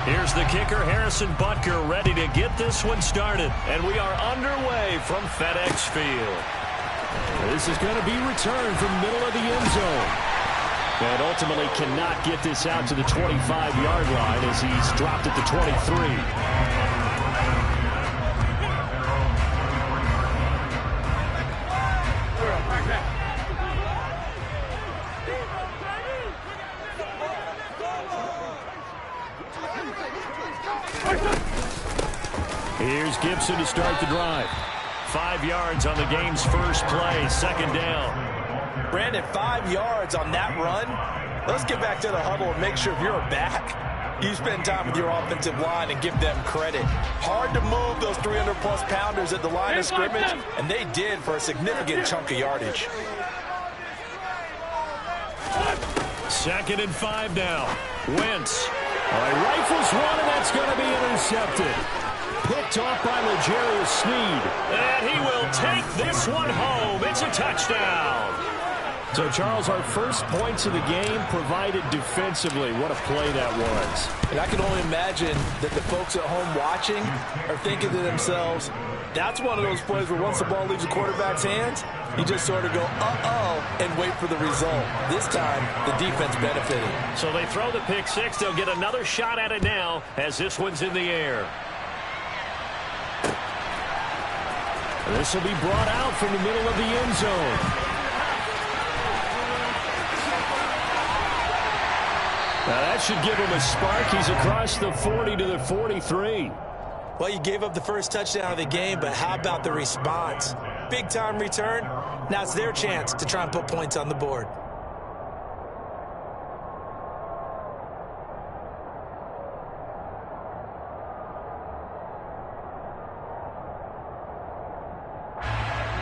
Here's the kicker, Harrison Butker, ready to get this one started. And we are underway from FedEx Field. This is going to be returned from the middle of the end zone. And ultimately cannot get this out to the 25-yard line as he's dropped at the 23. Here's Gibson to start the drive. 5 yards on the game's first play, second down. Brandon, 5 yards on that run. Let's get back to the huddle and make sure if you're a back, you spend time with your offensive line and give them credit. Hard to move those 300-plus pounders at the line of scrimmage, and they did for a significant chunk of yardage. 2nd and 5 now. Wentz. Rifles one, and that's going to be intercepted. Picked off by L'Jarius Sneed. And he will take this one home. It's a touchdown. So, Charles, our first points of the game provided defensively. What a play that was. And I can only imagine that the folks at home watching are thinking to themselves, that's one of those plays where once the ball leaves the quarterback's hands, you just sort of go, uh-oh, and wait for the result. This time, the defense benefited. So they throw the pick six. They'll get another shot at it now as this one's in the air. This will be brought out from the middle of the end zone. Now that should give him a spark. He's across the 40 to the 43. Well, you gave up the first touchdown of the game, but how about the response? Big-time return. Now it's their chance to try and put points on the board.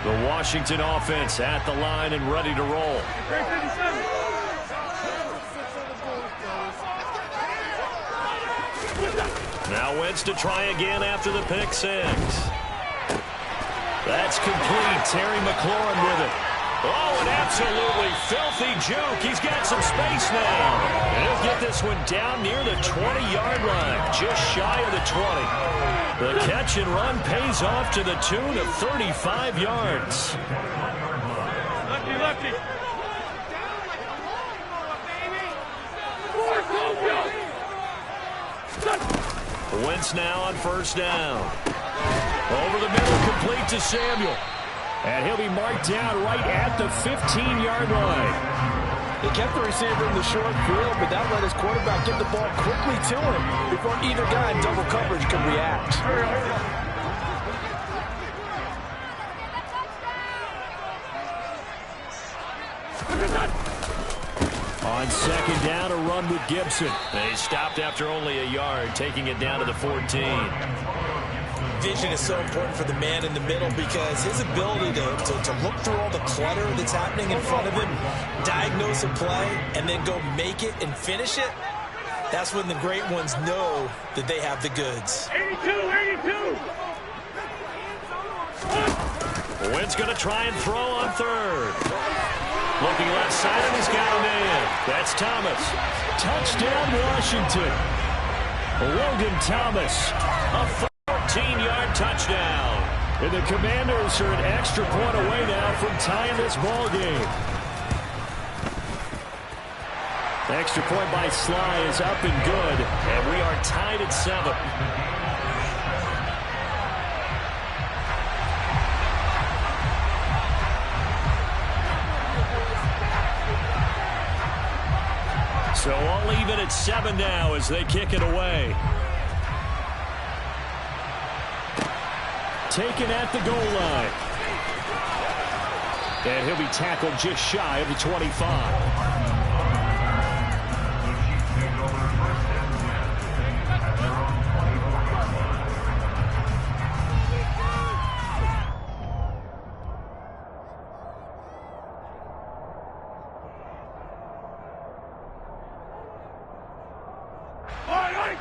The Washington offense at the line and ready to roll. Now Wentz to try again after the pick six. That's complete. Terry McLaurin with it. Oh, an absolutely filthy juke. He's got some space now. And he'll get this one down near the 20-yard line, just shy of the 20. The catch and run pays off to the tune of 35 yards. Lucky. Wentz now on first down. Over the middle, complete to Samuel. And he'll be marked down right at the 15-yard line. They kept the receiver in the short field, but that let his quarterback get the ball quickly to him before either guy in double coverage could react. On second down, a run with Gibson. They stopped after only a yard, taking it down to the 14. Vision is so important for the man in the middle because his ability to look through all the clutter that's happening in front of him, diagnose a play, and then go make it and finish it, that's when the great ones know that they have the goods. 82. Wentz going to try and throw on third. Looking left side, and he's got a man. That's Thomas. Touchdown, Washington. Logan Thomas, a 14-yard touchdown. And the Commanders are an extra point away now from tying this ball game. Extra point by Sly is up and good, and we are tied at 7. So all even at 7 now as they kick it away. Taken at the goal line. And he'll be tackled just shy of the 25.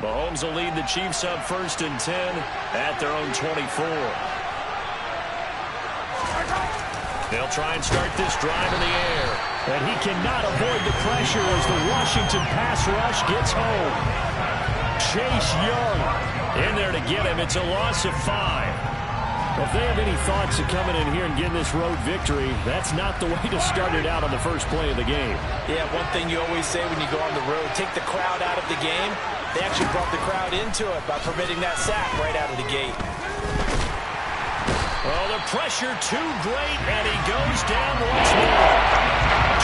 Mahomes will lead the Chiefs up 1st and 10 at their own 24. They'll try and start this drive in the air. And he cannot avoid the pressure as the Washington pass rush gets home. Chase Young in there to get him. It's a loss of 5. If they have any thoughts of coming in here and getting this road victory, that's not the way to start it out on the first play of the game. Yeah, one thing you always say when you go on the road, take the crowd out of the game. They actually brought the crowd into it by permitting that sack right out of the gate. Oh, the pressure too great, and he goes down once more.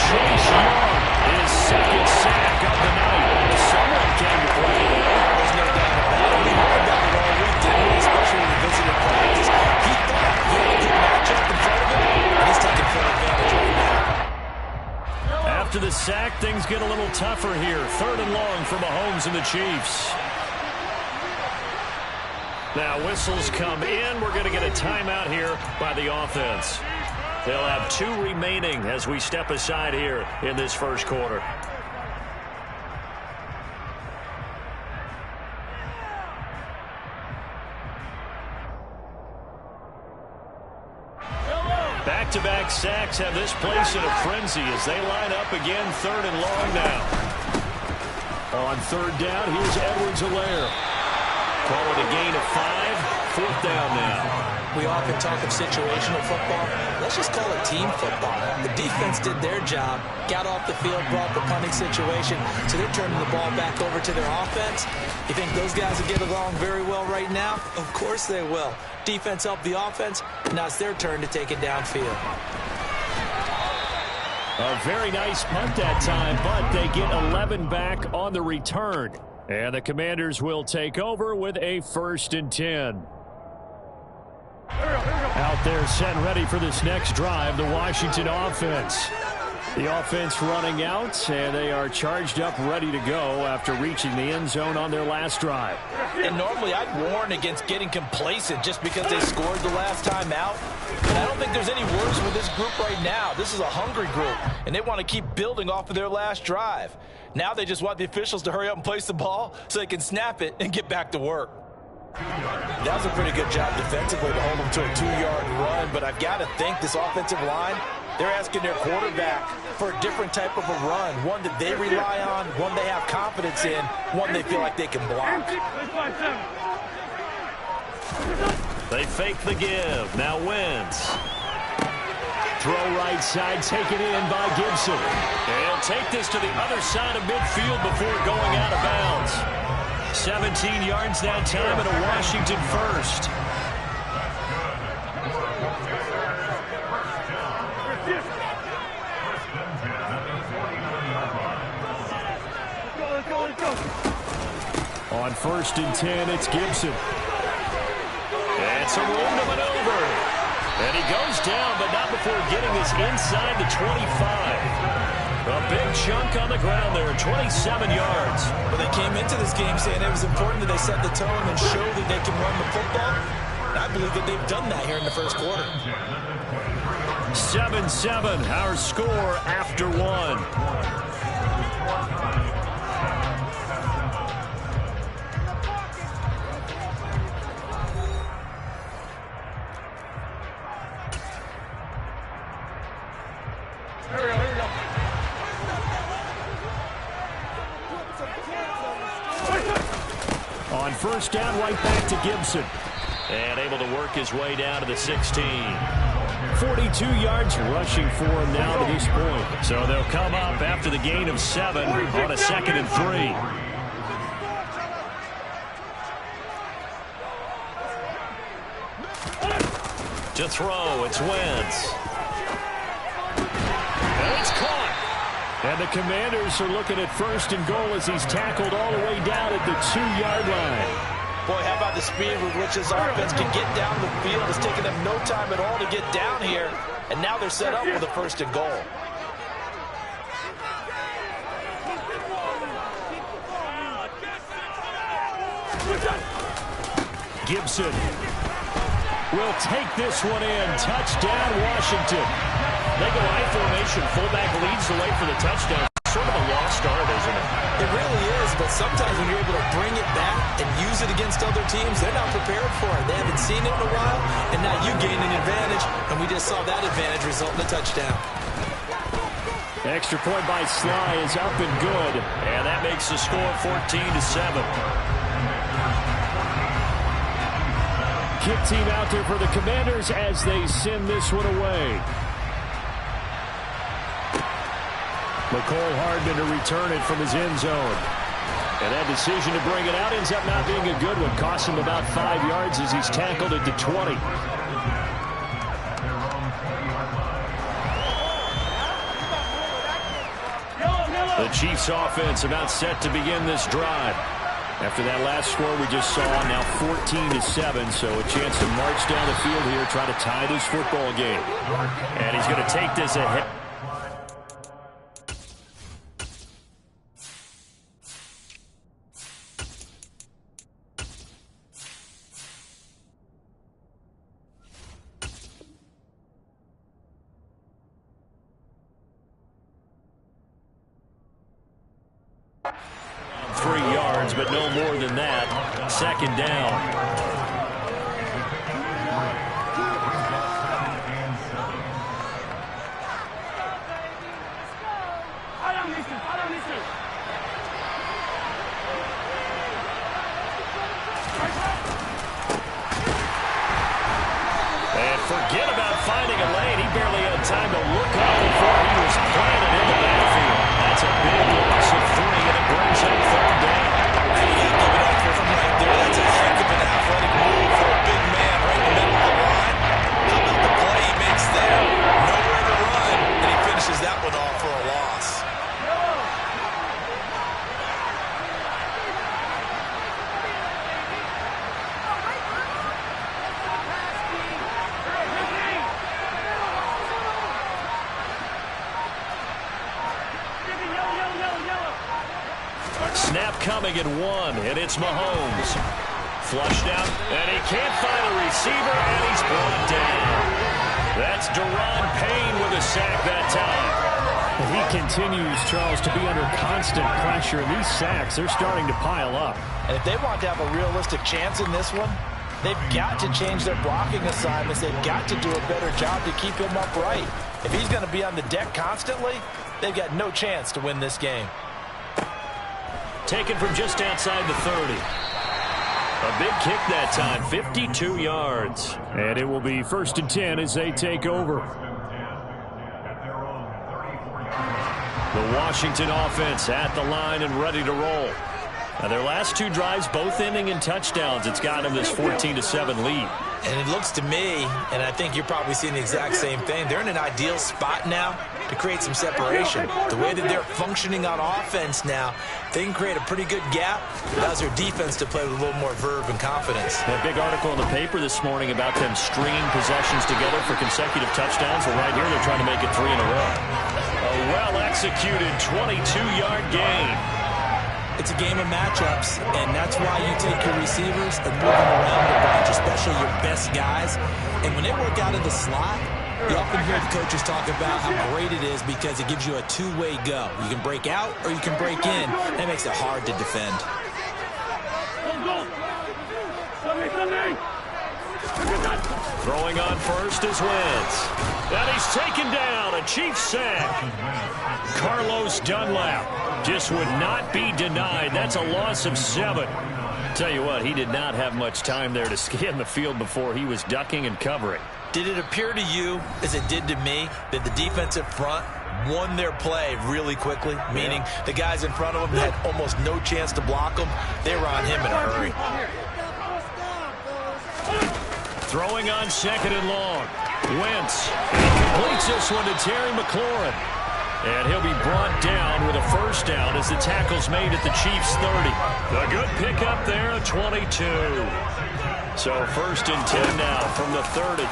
Chase Young, his second sack of the night. Someone came to play. There's no doubt about it. We heard about it all week, didn't we? Especially when we visited practice. He thought he had a good matchup in front of him, and he's taking full advantage right now. After the sack, things get a little tougher here. 3rd and long for Mahomes and the Chiefs. Now whistles come in. We're going to get a timeout here by the offense. They'll have 2 remaining as we step aside here in this first quarter. Back-to-back sacks have this place in a frenzy as they line up again. 3rd and long now. On 3rd down, here's Edwards-Helaire. Call it a gain of 5. 4th down now. We often talk of situational football. Let's just call it team football. The defense did their job, got off the field, brought the punting situation, so they're turning the ball back over to their offense. You think those guys will get along very well right now? Of course they will. Defense helped the offense. Now it's their turn to take it downfield. A very nice punt that time, but they get 11 back on the return. And the Commanders will take over with a 1st and 10. Out there set and ready for this next drive, the Washington offense. The offense running out, and they are charged up, ready to go after reaching the end zone on their last drive. And normally I'd warn against getting complacent just because they scored the last time out. But I don't think there's any worries with this group right now. This is a hungry group, and they want to keep building off of their last drive. Now they just want the officials to hurry up and place the ball so they can snap it and get back to work. That was a pretty good job defensively to hold them to a 2-yard run, but I've got to think this offensive line, they're asking their quarterback for a different type of a run, one that they rely on, one they have confidence in, one they feel like they can block. They fake the give. Now Wentz. Throw right side, taken in by Gibson. And he'll take this to the other side of midfield before going out of bounds. 17 yards that time and a Washington 1st. On 1st and 10, it's Gibson. It's a room to maneuver. And he goes down, but not before getting this inside the 25. A big chunk on the ground there, 27 yards. Well, they came into this game saying it was important that they set the tone and show that they can run the football. And I believe that they've done that here in the first quarter. 7-7, our score after 1. On 1st down, right back to Gibson. And able to work his way down to the 16. 42 yards rushing for him now to this point. So they'll come up after the gain of 7 on a 2nd and 3. To throw, it's Wentz. And it's caught. And the Commanders are looking at 1st and goal as he's tackled all the way down at the 2-yard line. Boy, how about the speed with which this offense can get down the field? It's taken them no time at all to get down here. And now they're set up with a 1st and goal. Gibson will take this one in. Touchdown, Washington. They go I formation. Fullback leads the way for the touchdown. Sort of a lost art, isn't it? It really is, but sometimes when you're able to bring it back and use it against other teams, they're not prepared for it. They haven't seen it in a while, and now you gain an advantage, and we just saw that advantage result in a touchdown. Extra point by Sly is up and good, and that makes the score 14-7. Kick team out there for the Commanders as they send this one away. McCole Hardman to return it from his end zone. And that decision to bring it out ends up not being a good one. Costs him about 5 yards as he's tackled at the 20. The Chiefs offense about set to begin this drive. After that last score we just saw, now 14-7, so a chance to march down the field here, try to tie this football game. And he's going to take this ahead. But no more than that. Second down. And forget about finding a lane. He barely had time to look up before he was planted in the backfield. That's a big loss of 3, and it brings up third down. That's a heck of an athletic move for a big man right in the middle of the line. How about the play he makes there? Nowhere to run, and he finishes that one off for a loss. Snap coming at 1, and it's Mahomes. Flushed out, and he can't find a receiver, and he's brought down. That's Deron Payne with a sack that time. He continues, Charles, to be under constant pressure, and these sacks, they're starting to pile up. And if they want to have a realistic chance in this one, they've got to change their blocking assignments. They've got to do a better job to keep him upright. If he's going to be on the deck constantly, they've got no chance to win this game. Taken from just outside the 30. A big kick that time, 52 yards. And it will be 1st and 10 as they take over. The Washington offense at the line and ready to roll. Now their last 2 drives both ending in touchdowns. It's got them this 14-7 lead. And it looks to me, and I think you're probably seeing the exact same thing, they're in an ideal spot now to create some separation. The way that they're functioning on offense now, they can create a pretty good gap. It allows their defense to play with a little more verve and confidence. That big article in the paper this morning about them stringing possessions together for consecutive touchdowns. Well, right here they're trying to make it 3 in a row. A well-executed 22-yard gain. It's a game of matchups, and that's why you take your receivers and move them around the bunch, especially your best guys. And when they work out of the slot, you often hear the coaches talk about how great it is because it gives you a two-way go. You can break out or you can break in. That makes it hard to defend. Throwing on first is Wentz. And he's taken down. A Chiefs sack. Carlos Dunlap just would not be denied. That's a loss of 7. Tell you what, he did not have much time there to scan the field before he was ducking and covering. Did it appear to you, as it did to me, that the defensive front won their play really quickly? Meaning the guys in front of him had almost no chance to block him. They were on him in a hurry. Throwing on 2nd and long. Wentz. And he completes this one to Terry McLaurin. And he'll be brought down with a first down as the tackle's made at the Chiefs' 30. A good pickup there, 22. So 1st and 10 now from the 30.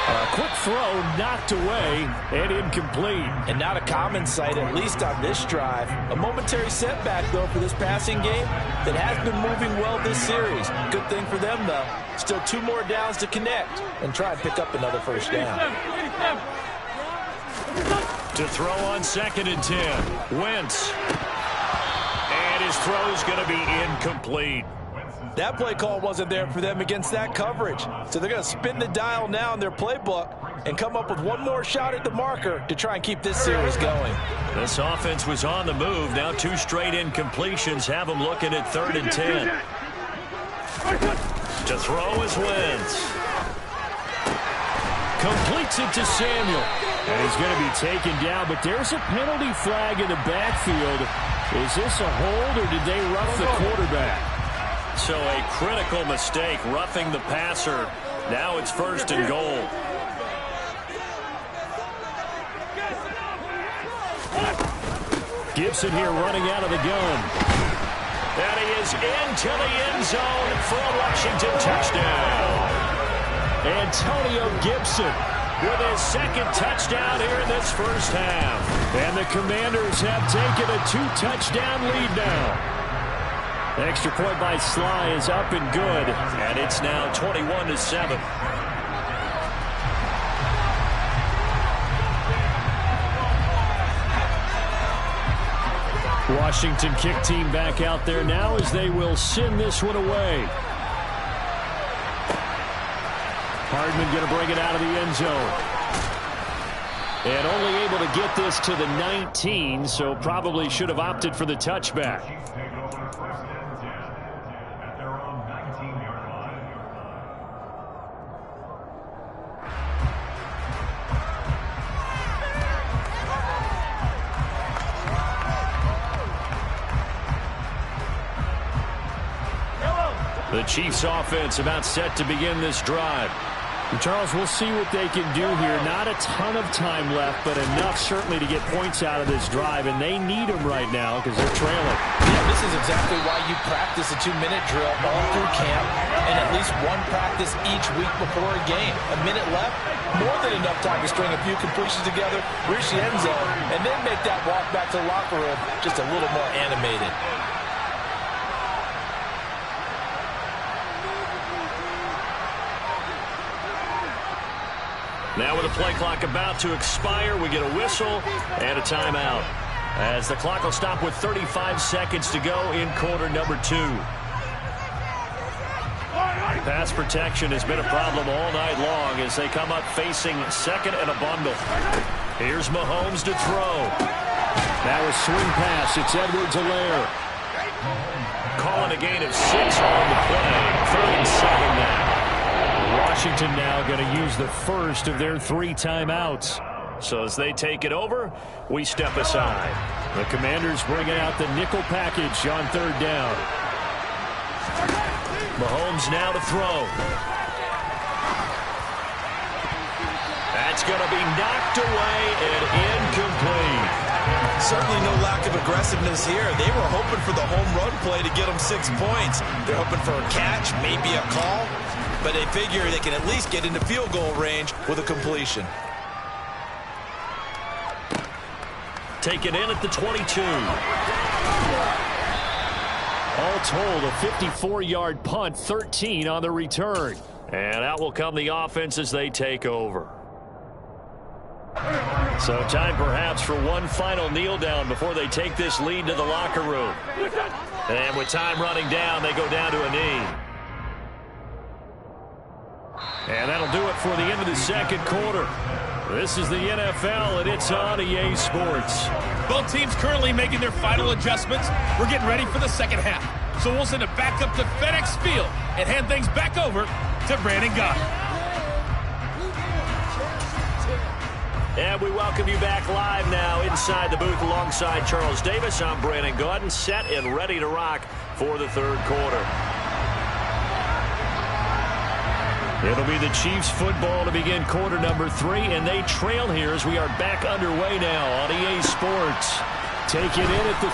A quick throw knocked away and incomplete. And not a common sight, at least on this drive. A momentary setback, though, for this passing game that has been moving well this series. Good thing for them, though. Still 2 more downs to connect and try and pick up another first down. To throw on 2nd and 10. Wentz. And his throw's going to be incomplete. That play call wasn't there for them against that coverage. So they're going to spin the dial now in their playbook and come up with one more shot at the marker to try and keep this series going. This offense was on the move. Now 2 straight incompletions have them looking at 3rd and 10. To throw is Wentz. Completes it to Samuel. And he's going to be taken down, but there's a penalty flag in the backfield. Is this a hold, or did they rough the quarterback? So a critical mistake, roughing the passer. Now it's 1st and goal. Gibson here running out of the gun. And he is into the end zone for a Washington touchdown. Antonio Gibson with his 2nd touchdown here in this first half. And the Commanders have taken a 2-touchdown lead now. The extra point by Sly is up and good. And it's now 21-7. Washington kick team back out there now as they will send this one away. Hardman going to bring it out of the end zone. And only able to get this to the 19, so probably should have opted for the touchback. The Chiefs offense about set to begin this drive. And Charles, we'll see what they can do here. Not a ton of time left, but enough certainly to get points out of this drive, and they need them right now because they're trailing. Yeah, this is exactly why you practice a 2-minute drill all through camp and at least one practice each week before a game. A minute left, more than enough time to string a few completions together, reach the end zone, and then make that walk back to the locker room just a little more animated. Now with the play clock about to expire, we get a whistle and a timeout. As the clock will stop with 35 seconds to go in quarter number 2. Pass protection has been a problem all night long as they come up facing 2nd and a bundle. Here's Mahomes to throw. Now a swing pass. It's Edwards-Helaire. Calling a gain of 6 on the play. 3rd and 7 now. Washington now going to use the first of their 3 timeouts. So as they take it over, we step aside. The Commanders bringing out the nickel package on 3rd down. Mahomes now to throw. That's going to be knocked away and incomplete. Certainly no lack of aggressiveness here. They were hoping for the home run play to get them 6 points. They're hoping for a catch, maybe a call, but they figure they can at least get into field goal range with a completion. Taken in at the 22. All told, a 54-yard punt, 13 on the return. And out will come the offense as they take over. So time perhaps for one final kneel down before they take this lead to the locker room. And with time running down, they go down to a knee. And that'll do it for the end of the 2nd quarter. This is the NFL, and it's on EA Sports. Both teams currently making their final adjustments. We're getting ready for the 2nd half. So we'll send it back up to FedEx Field and hand things back over to Brandon Goddard. And we welcome you back live now inside the booth alongside Charles Davis. I'm Brandon Gaudin, set and ready to rock for the 3rd quarter. It'll be the Chiefs football to begin quarter number 3, and they trail here as we are back underway now on EA Sports. Take it in at the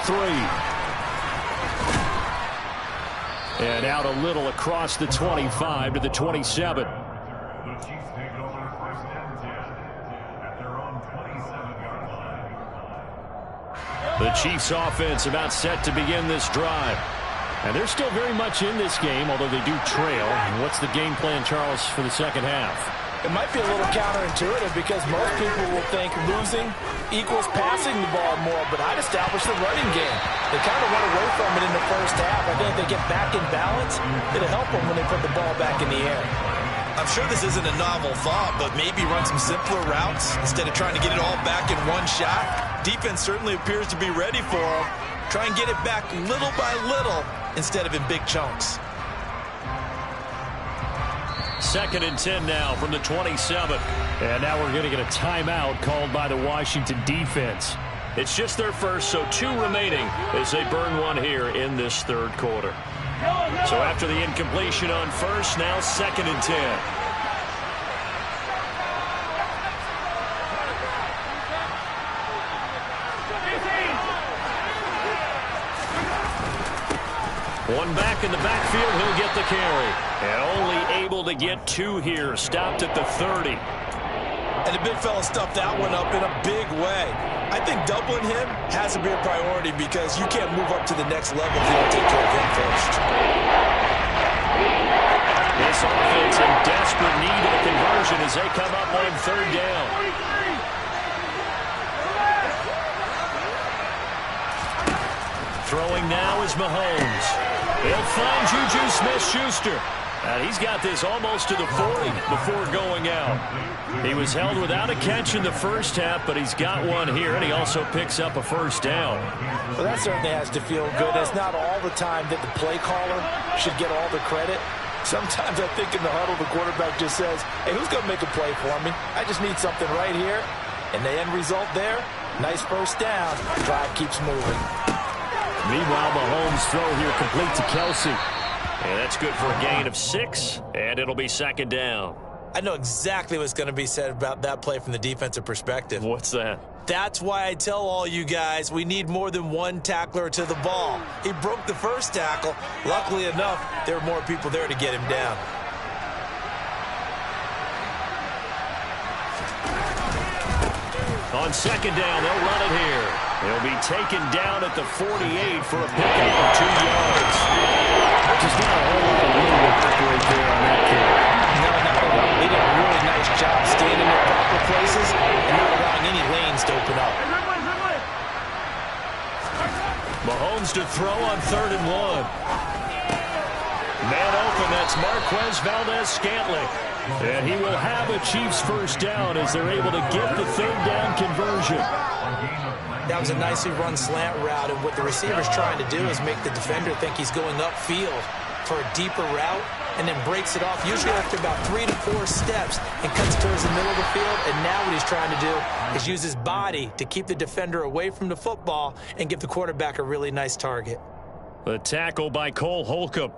3. And out a little across the 25 to the 27. The Chiefs offense about set to begin this drive. And they're still very much in this game, although they do trail. What's the game plan, Charles, for the 2nd half? It might be a little counterintuitive because most people will think losing equals passing the ball more, but I'd establish the running game. They kind of went away from it in the first half. I think if they get back in balance, it'll help them when they put the ball back in the air. I'm sure this isn't a novel thought, but maybe run some simpler routes instead of trying to get it all back in one shot. Defense certainly appears to be ready for him. Try and get it back little by little instead of in big chunks. 2nd and 10 now from the 27. And now we're going to get a timeout called by the Washington defense. It's just their first, so 2 remaining as they burn one here in this 3rd quarter. So after the incompletion on first, now 2nd and 10. One back in the backfield, he'll get the carry. And only able to get 2 here, stopped at the 30. And the big fella stuffed that one up in a big way. I think doubling him has to be a priority because you can't move up to the next level if you don't take care of him first. This offense in desperate need of a conversion as they come up on 3rd down. Throwing now is Mahomes. He'll find Juju Smith-Schuster. And he's got this almost to the 40 before going out. He was held without a catch in the first half, but he's got one here, and he also picks up a 1st down. Well, that certainly has to feel good. It's not all the time that the play caller should get all the credit. Sometimes I think in the huddle, the quarterback just says, hey, who's going to make a play for me? I just need something right here. And the end result there, nice 1st down. Drive keeps moving. Meanwhile, Mahomes' throw here complete to Kelsey. And that's good for a gain of 6, and it'll be 2nd down. I know exactly what's going to be said about that play from the defensive perspective. What's that? That's why I tell all you guys we need more than one tackler to the ball. He broke the first tackle. Luckily enough, there were more people there to get him down. On 2nd down, they'll run it here. He'll be taken down at the 48 for a pickup of 2 yards. Just not a whole lot of room to operate there on that carry. No, not at all. They did a really nice job staying in their proper places and not allowing any lanes to open up. Mahomes to throw on 3rd and 1. Man open, that's Marquez Valdez-Scantling. And he will have a Chiefs 1st down as they're able to get the 3rd down conversion. That was a nicely run slant route, and what the receiver's trying to do is make the defender think he's going upfield for a deeper route and then breaks it off, usually after about 3 to 4 steps, and cuts towards the middle of the field. And now what he's trying to do is use his body to keep the defender away from the football and give the quarterback a really nice target. The tackle by Cole Holcomb.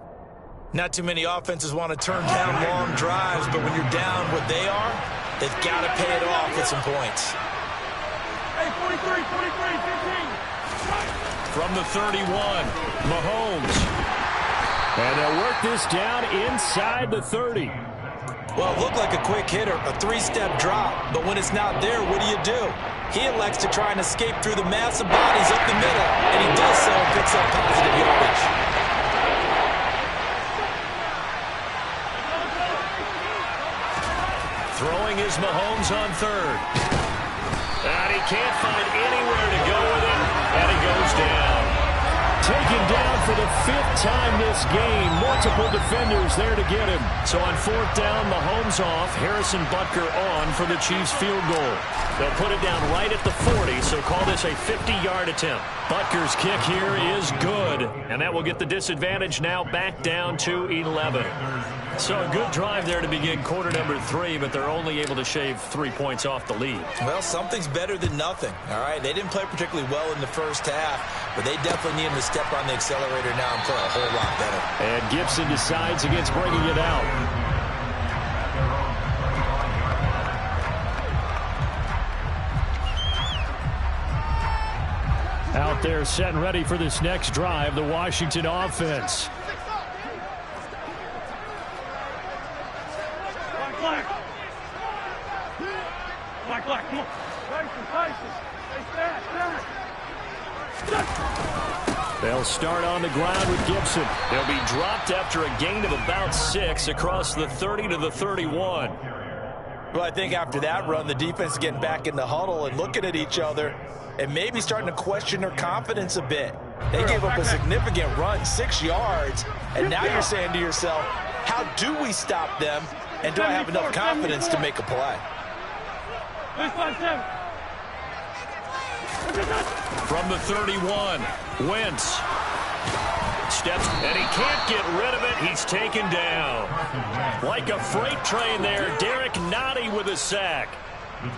Not too many offenses want to turn down long drives, but when you're down what they are, they've got to pay it off with some points. Hey, 43, 15. From the 31, Mahomes. And they'll work this down inside the 30. Well, it looked like a quick hitter, a 3-step drop, but when it's not there, what do? He elects to try and escape through the massive bodies up the middle, and he does so and picks up positive yardage. Throwing is Mahomes on 3rd. And he can't find anywhere to go with it, and he goes down. Taken down for the 5th time this game. Multiple defenders there to get him. So on 4th down, Mahomes off. Harrison Butker on for the Chiefs field goal. They'll put it down right at the 40, so call this a 50-yard attempt. Butker's kick here is good, and that will get the disadvantage now back down to 11. So a good drive there to begin quarter number 3, but they're only able to shave 3 points off the lead. Well, something's better than nothing, all right? They didn't play particularly well in the first half, but they definitely need him to step on the accelerator now and play a whole lot better. And Gibson decides against bringing it out. Out there set and ready for this next drive, the Washington offense. Black, come on. They'll start on the ground with Gibson. They'll be dropped after a gain of about 6 across the 30 to the 31. Well, I think after that run, the defense is getting back in the huddle and looking at each other and maybe starting to question their confidence a bit. They gave up a significant run, 6 yards, and now you're saying to yourself, how do we stop them And do I have enough confidence to make a play? From the 31, Wentz steps, and he can't get rid of it. He's taken down. Like a freight train there, Derek Nottie with a sack.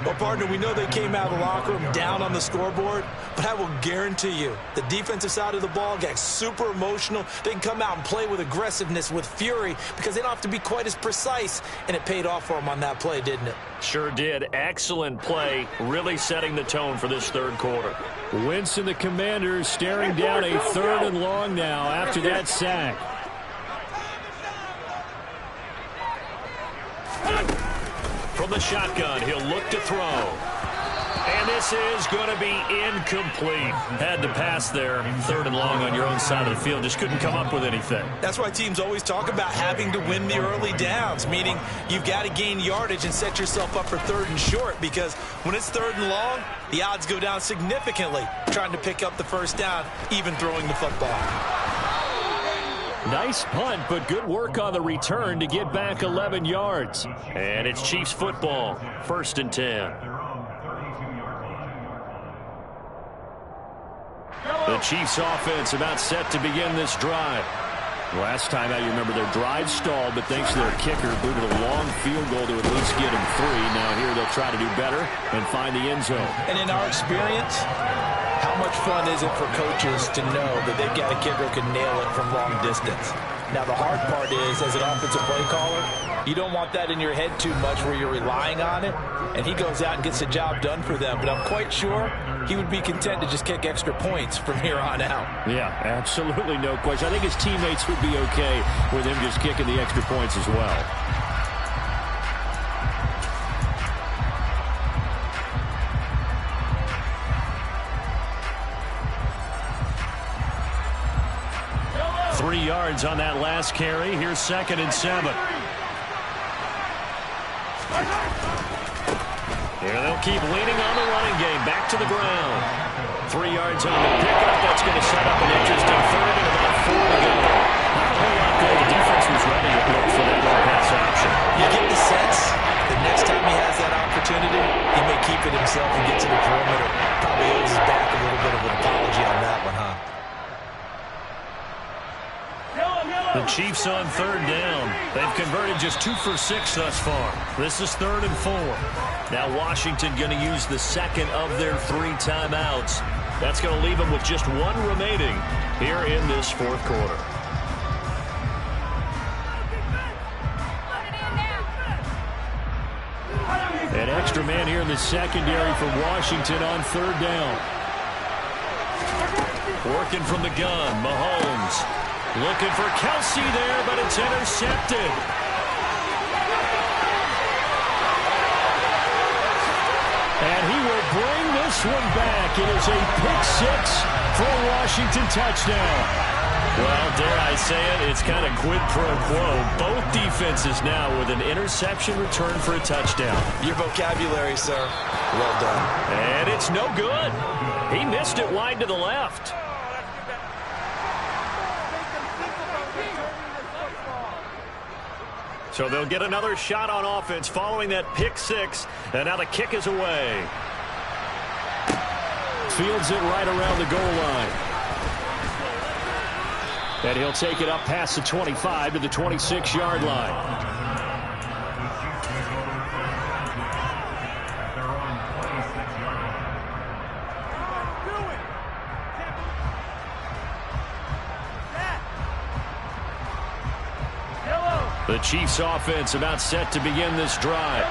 Well, partner, we know they came out of the locker room down on the scoreboard, but I will guarantee you the defensive side of the ball got super emotional. They can come out and play with aggressiveness, with fury, because they don't have to be quite as precise, and it paid off for them on that play, didn't it? Sure did. Excellent play, really setting the tone for this third quarter. Wentz and the Commanders staring down a 3rd and long now after that sack. From the shotgun, he'll look to throw. And this is going to be incomplete. Had to pass there. 3rd and long on your own side of the field. Just couldn't come up with anything. That's why teams always talk about having to win the early downs, meaning you've got to gain yardage and set yourself up for 3rd and short, because when it's 3rd and long, the odds go down significantly trying to pick up the first down, even throwing the football. Nice punt, but good work on the return to get back 11 yards. And it's Chiefs football, 1st and 10. The Chiefs offense about set to begin this drive. Last time out, you remember their drive stalled, but thanks to their kicker, booted a long field goal to at least get them 3. Now here they'll try to do better and find the end zone. And in our experience, how much fun is it for coaches to know that they've got a kicker who can nail it from long distance? Now, the hard part is, as an offensive play caller, you don't want that in your head too much where you're relying on it, and he goes out and gets the job done for them. But I'm quite sure he would be content to just kick extra points from here on out. Yeah, absolutely no question. I think his teammates would be okay with him just kicking the extra points as well. Yards on that last carry. Here's 2nd and 7. Here they'll keep leaning on the running game. Back to the ground. 3 yards on the pickup. That's going to set up an interesting 3rd and about 4 to go. Not a whole lot there. The defense was ready to look for that long pass option. You get the sense that next time he has that opportunity, he may keep it himself and get to the perimeter. Probably owes his back a little bit of an apology on that one, huh? The Chiefs on 3rd down. They've converted just 2 for 6 thus far. This is 3rd and 4. Now Washington going to use the 2nd of their 3 timeouts. That's going to leave them with just 1 remaining here in this 4th quarter. An extra man here in the secondary for Washington on 3rd down. Working from the gun, Mahomes. Looking for Kelsey there, but it's intercepted. And he will bring this one back. It is a pick-6 for a Washington touchdown. Well, dare I say it, it's kind of quid pro quo. Both defenses now with an interception return for a touchdown. Your vocabulary, sir. Well done. And it's no good. He missed it wide to the left. So they'll get another shot on offense following that pick-6. And now the kick is away. Fields it right around the goal line. And he'll take it up past the 25 to the 26-yard line. The Chiefs offense about set to begin this drive.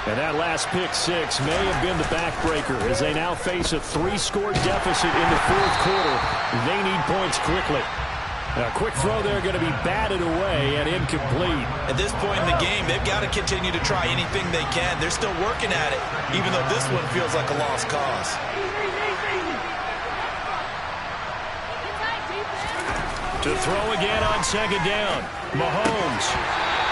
And that last pick-6 may have been the backbreaker as they now face a 3-score deficit in the 4th quarter. They need points quickly. A quick throw there going to be batted away and incomplete. At this point in the game, they've got to continue to try anything they can. They're still working at it, even though this one feels like a lost cause. To throw again on 2nd down. Mahomes.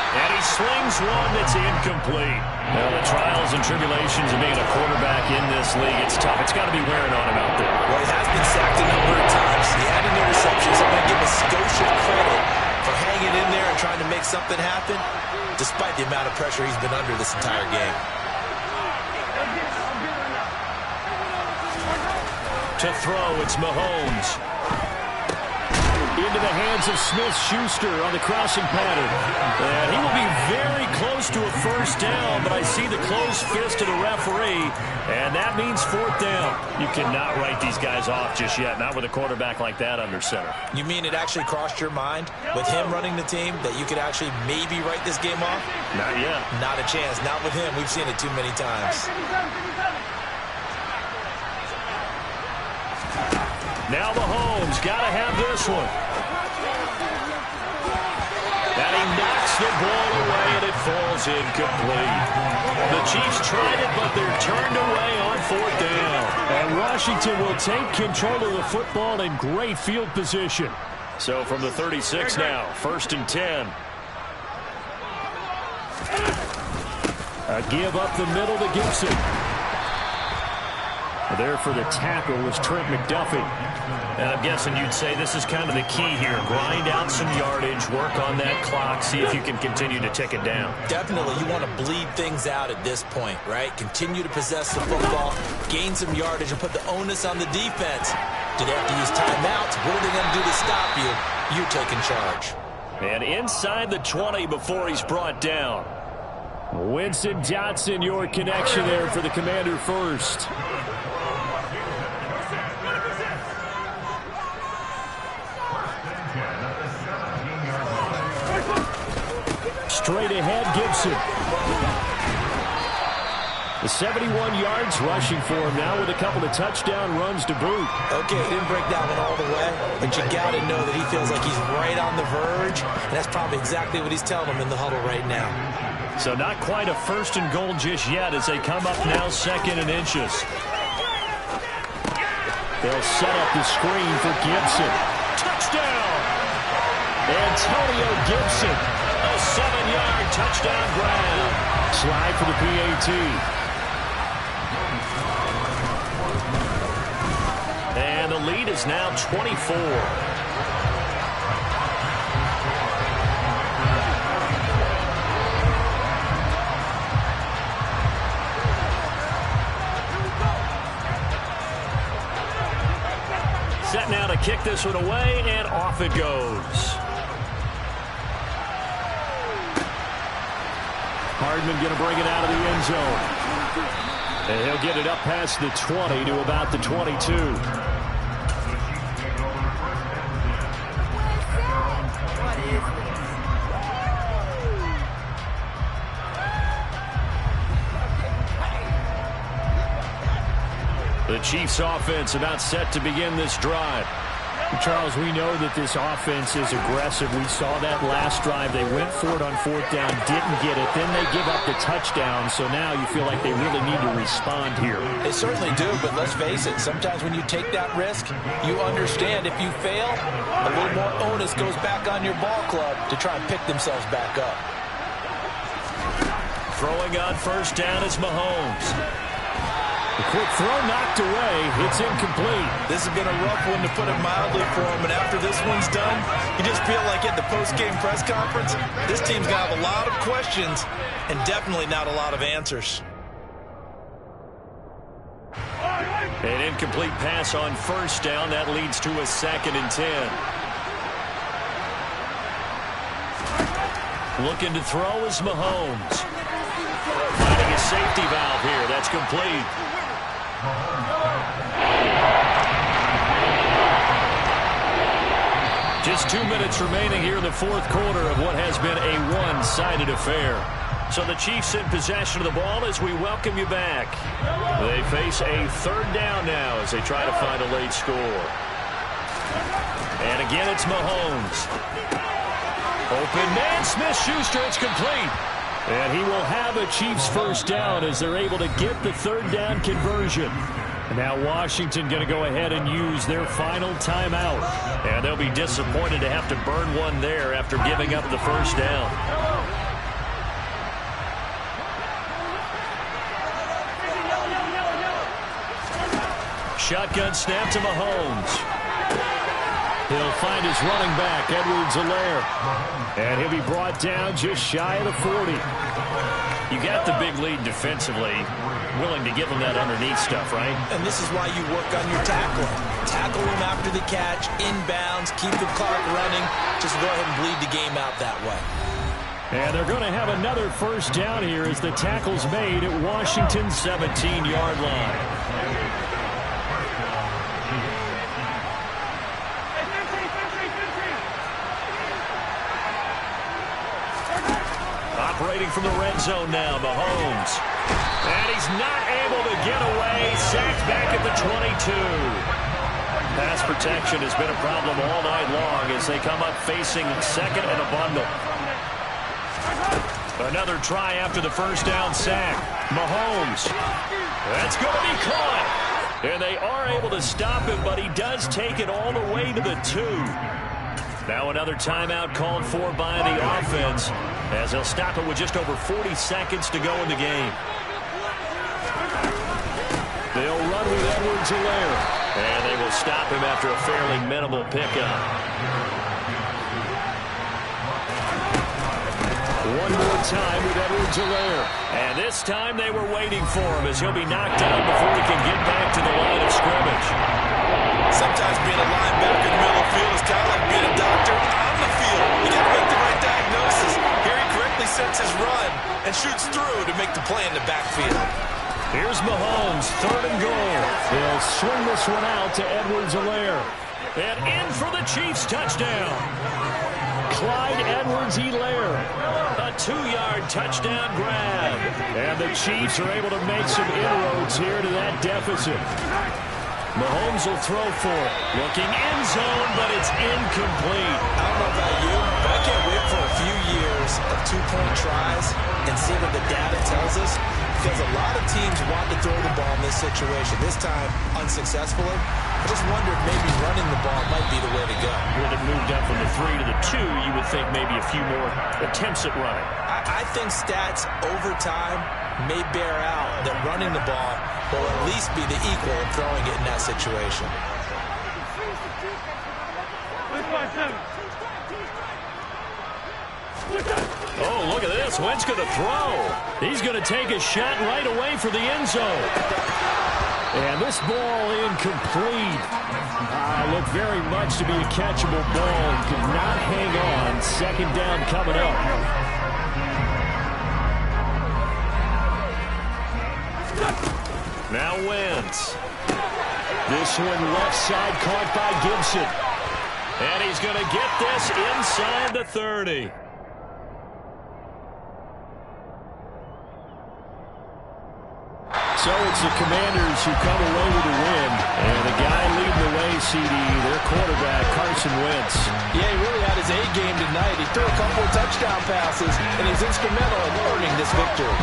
And he slings one that's incomplete. Now, the trials and tribulations of being a quarterback in this league, it's tough. It's got to be wearing on him out there. Well, he has been sacked a number of times. He had an interception, so I'm going to give a Scotia credit for hanging in there and trying to make make something happen, despite the amount of pressure he's been under this entire game. To throw, it's Mahomes. Into the hands of Smith-Schuster on the crossing pattern. And he will be very close to a first down, but I see the closed fist of the referee, and that means fourth down. You cannot write these guys off just yet, not with a quarterback like that under center. You mean it actually crossed your mind with him running the team that you could actually maybe write this game off? Not yet. Not a chance. Not with him. We've seen it too many times. Now Mahomes got to have this one. And he knocks the ball away, and it falls incomplete. The Chiefs tried it, but they're turned away on fourth down. And Washington will take control of the football in great field position. So from the 36 now, 1st and 10. A give up the middle to Gibson. There for the tackle was Trent McDuffie. And I'm guessing you'd say this is kind of the key here. Grind out some yardage, work on that clock, see if you can continue to tick it down. Definitely, you want to bleed things out at this point, right? Continue to possess the football, gain some yardage, and put the onus on the defense. Do they have to use timeouts? What are they going to do to stop you? You're taking charge. And inside the 20 before he's brought down. Winston Johnson, your connection there for the Commander first. Straight ahead, Gibson. The 71 yards rushing for him now with a couple of touchdown runs to boot. Okay, he didn't break that one all the way, but you got to know that he feels like he's right on the verge, and that's probably exactly what he's telling him in the huddle right now. So not quite a 1st and goal just yet as they come up now 2nd and inches. They'll set up the screen for Gibson. Touchdown! Antonio Gibson. A 7-yard touchdown grab. Slide for the PAT. And the lead is now 24. Set now to kick this one away, and off it goes. Hardman going to bring it out of the end zone. And he'll get it up past the 20 to about the 22. The Chiefs offense about set to begin this drive. Charles, we know that this offense is aggressive. We saw that last drive. They went for it on 4th down, didn't get it. Then they give up the touchdown. So now you feel like they really need to respond here. They certainly do, but let's face it. Sometimes when you take that risk, you understand if you fail, a little more onus goes back on your ball club to try and pick themselves back up. Throwing on 1st down is Mahomes. A quick throw knocked away. It's incomplete. This has been a rough one, to put it mildly, for him. And after this one's done, you just feel like at the post-game press conference, this team's going to have a lot of questions and definitely not a lot of answers. An incomplete pass on 1st down. That leads to a 2nd and 10. Looking to throw is Mahomes. Finding a safety valve here. That's complete. Just 2 minutes remaining here in the 4th quarter of what has been a one-sided affair. So the Chiefs in possession of the ball as we welcome you back. They face a 3rd down now as they try to find a late score. And again, it's Mahomes. Open man, Smith-Schuster, it's complete. And he will have a Chiefs 1st down as they're able to get the 3rd down conversion. Now Washington going to go ahead and use their final timeout. And they'll be disappointed to have to burn one there after giving up the 1st down. Shotgun snap to Mahomes. He'll find his running back, Edwards-Helaire. And he'll be brought down just shy of the 40. You got the big lead defensively. Willing to give him that underneath stuff, right? And this is why you work on your tackling. Tackle him after the catch, inbounds, keep the clock running. Just go ahead and bleed the game out that way. And they're going to have another first down here as the tackle's made at Washington's 17-yard line. Operating from the red zone now, Mahomes. And he's not able to get away. Sacked back at the 22. Pass protection has been a problem all night long as they come up facing second and a bundle. Another try after the first down sack. Mahomes. That's going to be caught. And they are able to stop him, but he does take it all the way to the 2. Now another timeout called for by the offense as they'll stop it with just over 40 seconds to go in the game. They'll run with Edwards-Helaire. And they will stop him after a fairly minimal pickup. One more time with Edwards-Helaire. And this time they were waiting for him as he'll be knocked down before he can get back to the line of scrimmage. Sometimes being a linebacker in the middle of the field is kind of like being a doctor on the field. You got to make the right diagnosis. Here he correctly sets his run and shoots through to make the play in the backfield. Here's Mahomes, 3rd and goal. They'll swing this one out to Edwards-Helaire. And in for the Chiefs touchdown. Clyde Edwards-Helaire. A 2-yard touchdown grab. And the Chiefs are able to make some inroads here to that deficit. Mahomes will throw for it. Looking end zone, but it's incomplete. I don't know about you, but I can't wait for a few years of 2-point tries and see what the data tells us. Because a lot of teams want to throw the ball in this situation. This time, unsuccessfully. I just wonder if maybe running the ball might be the way to go. When it moved up from the 3 to the 2, you would think maybe a few more attempts at running. I think stats over time may bear out that running the ball will at least be the equal of throwing it in that situation. Oh, look at this. Wentz going to throw. He's going to take a shot right away for the end zone. And this ball incomplete. Looked very much to be a catchable ball and could not hang on. 2nd down coming up. Now Wentz. This one left side caught by Gibson. And he's going to get this inside the 30. So it's the Commanders who come away with a win. And the guy leading the way, CD, their quarterback, Carson Wentz. Yeah, he really had his A game tonight. He threw a couple of touchdown passes, and he's instrumental in earning this victory.